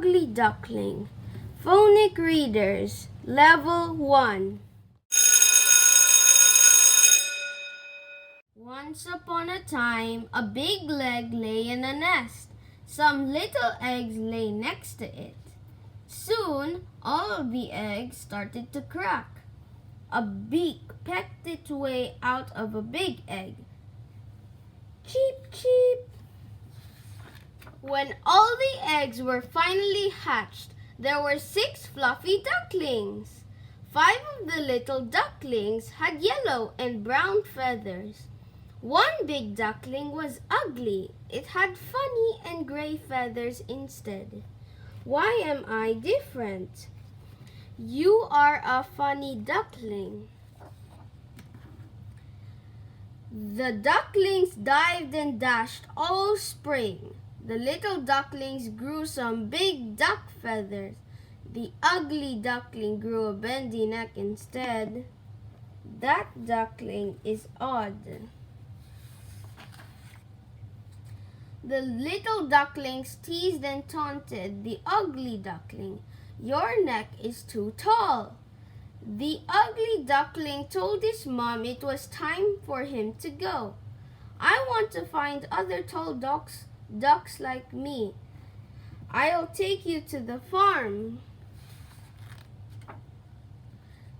Ugly Duckling. Phonic Readers, Level 1. Once upon a time, a big leg lay in a nest. Some little eggs lay next to it. Soon, all the eggs started to crack. A beak pecked its way out of a big egg. Cheep, cheep. When all the eggs were finally hatched, there were 6 fluffy ducklings. 5 of the little ducklings had yellow and brown feathers. One big duckling was ugly. It had funny and gray feathers instead. Why am I different? You are a funny duckling. The ducklings dived and dashed all spring. The little ducklings grew some big duck feathers. The ugly duckling grew a bendy neck instead. That duckling is odd. The little ducklings teased and taunted the ugly duckling. Your neck is too tall. The ugly duckling told his mom it was time for him to go. I want to find other tall ducks like me. I'll take you to the farm.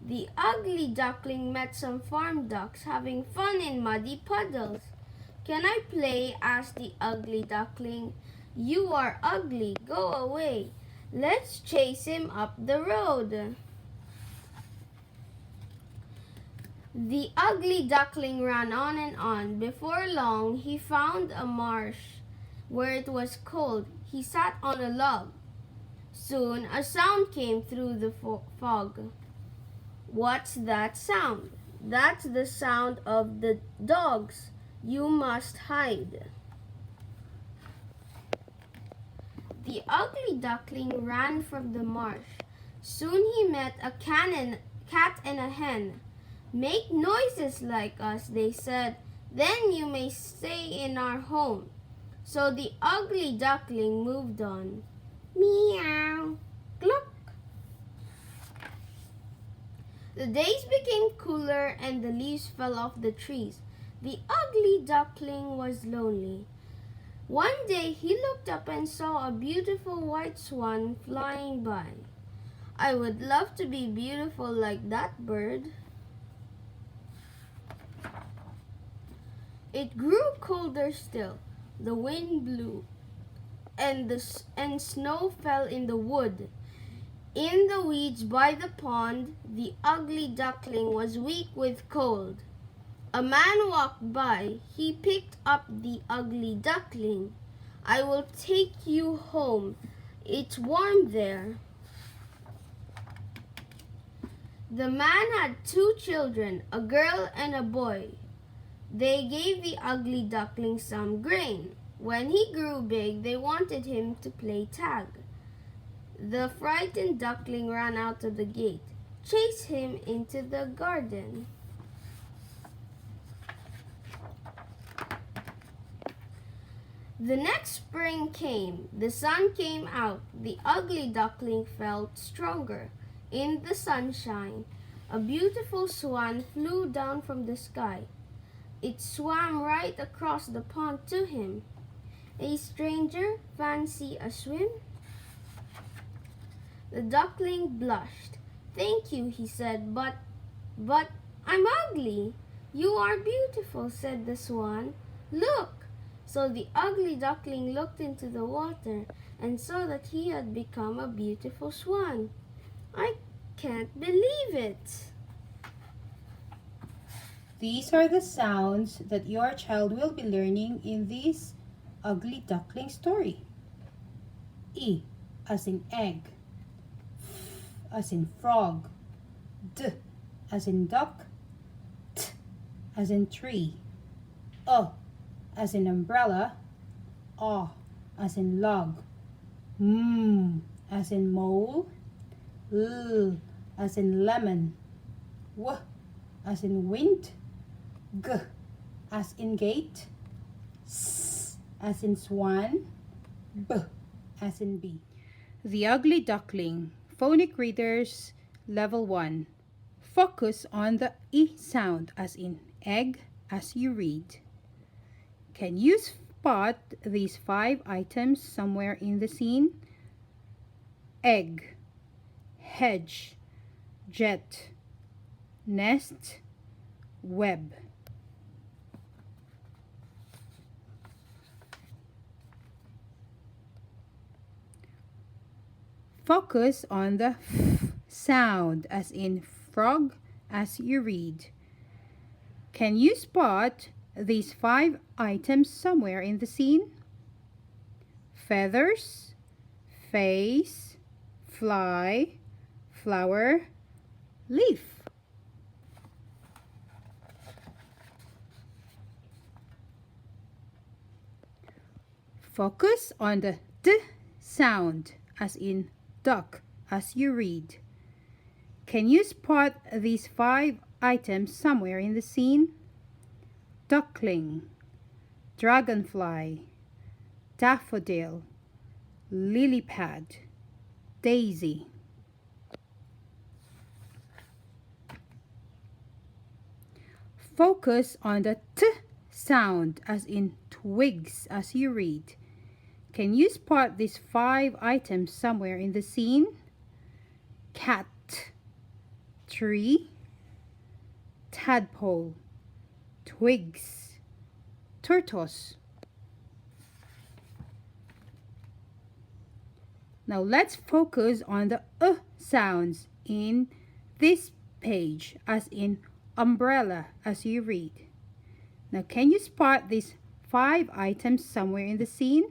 The ugly duckling met some farm ducks having fun in muddy puddles. Can I play? Asked the ugly duckling. You are ugly. Go away. Let's chase him up the road. The ugly duckling ran on and on. Before long, he found a marsh where it was cold. He sat on a log. Soon, a sound came through the fog. What's that sound? That's the sound of the dogs. You must hide. The ugly duckling ran from the marsh. Soon he met a cat and a hen. Make noises like us, they said, then you may stay in our home. So the ugly duckling moved on. Meow, cluck. The days became cooler and the leaves fell off the trees. The ugly duckling was lonely. One day he looked up and saw a beautiful white swan flying by. I would love to be beautiful like that bird. It grew colder still. The wind blew and snow fell in the wood. In the weeds by the pond, the ugly duckling was weak with cold. A man walked by. He picked up the ugly duckling. I will take you home. It's warm there. The man had 2 children, a girl and a boy. They gave the ugly duckling some grain. When he grew big, they wanted him to play tag. The frightened duckling ran out of the gate, chased him into the garden. The next spring came. The sun came out. The ugly duckling felt stronger. In the sunshine, a beautiful swan flew down from the sky. It swam right across the pond to him. A stranger, fancy a swim? The duckling blushed. Thank you, he said, but I'm ugly. You are beautiful, said the swan. Look. So the ugly duckling looked into the water and saw that he had become a beautiful swan. I can't believe it. These are the sounds that your child will be learning in this Ugly Duckling story. E as in egg. F as in frog. D as in duck. T as in tree. As in umbrella. A as in log. M as in mole. L as in lemon. W as in wind. G as in gate. S as in swan. B as in bee. The Ugly Duckling, Phonic Readers, Level 1. Focus on the E sound as in egg as you read. Can you spot these 5 items somewhere in the scene? Egg, hedge, jet, nest, web. Focus on the F sound as in frog as you read. Can you spot these 5 items somewhere in the scene? Feathers, face, fly, flower, leaf. Focus on the D sound as in duck as you read. Can you spot these 5 items somewhere in the scene? Duckling, dragonfly, daffodil, lily pad, daisy. Focus on the T sound as in twigs as you read. Can you spot these 5 items somewhere in the scene? Cat, tree, tadpole, twigs, tortoise. Now let's focus on the sounds in this page as in umbrella as you read. Now can you spot these 5 items somewhere in the scene?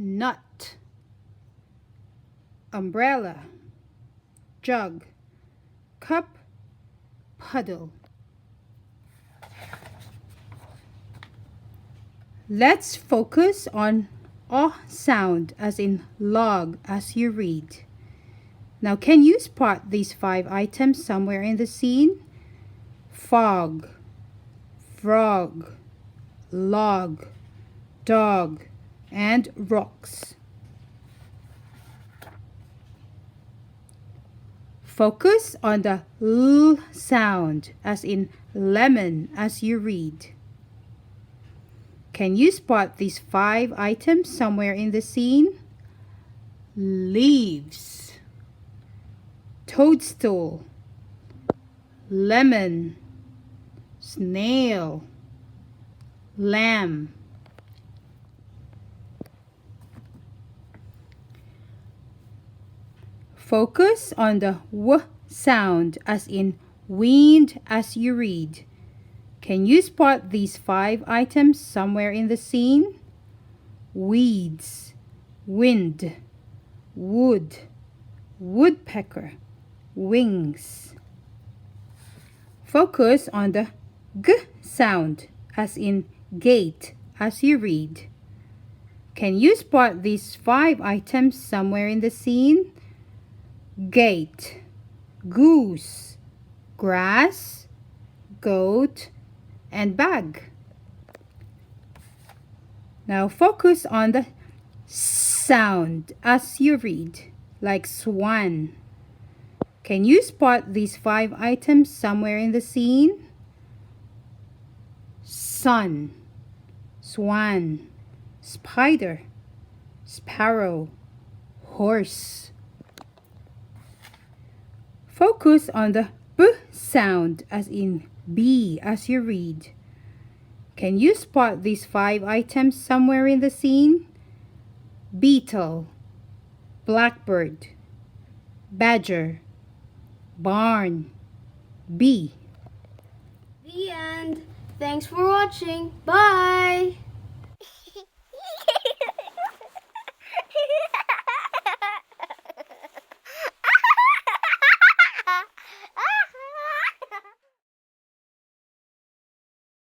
Nut, umbrella, jug, cup, puddle. Let's focus on sound as in log as you read. Now can you spot these 5 items somewhere in the scene? Fog, frog, log, dog, and rocks. Focus on the L sound as in lemon as you read. Can you spot these 5 items somewhere in the scene? Leaves, toadstool, lemon, snail, lamb. Focus on the W sound as in wind as you read. Can you spot these 5 items somewhere in the scene? Weeds, wind, wood, woodpecker, wings. Focus on the G sound as in gate as you read. Can you spot these 5 items somewhere in the scene? Gate, goose, grass, goat, and bag. Now focus on the sound as you read, like swan. Can you spot these 5 items somewhere in the scene? Sun, swan, spider, sparrow, horse. Focus on the B sound as in bee as you read. Can you spot these 5 items somewhere in the scene? Beetle, blackbird, badger, barn, bee. The end. Thanks for watching. Bye.